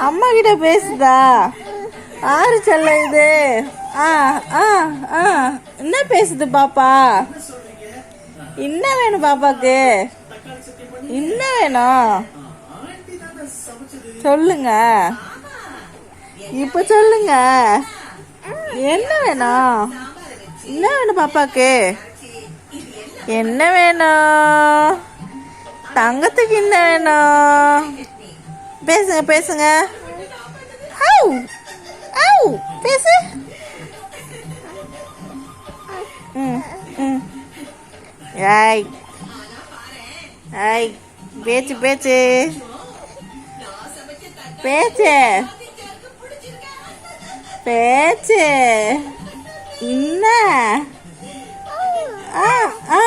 அம்மா கிட்ட பேசுதா? ஆறு செல்ல இது. ஆ ஆ ஆ என்ன பேசுது பாப்பா? என்ன வேணும் பாப்பாக்கு? என்ன வேணும் சொல்லுங்க, இப்ப சொல்லுங்க. என்ன வேணும்? என்ன வேணும் பாப்பாக்கு? என்ன வேணும்? தங்கத்துக்கு என்ன வேணும்? பேசுங்க பேசுங்க. ஹவ் ஹவ் பேசு. ஏய் ஏய் பேச்சு பேச்சு பேச்சு பேச்சு என்ன? ஆ ஆ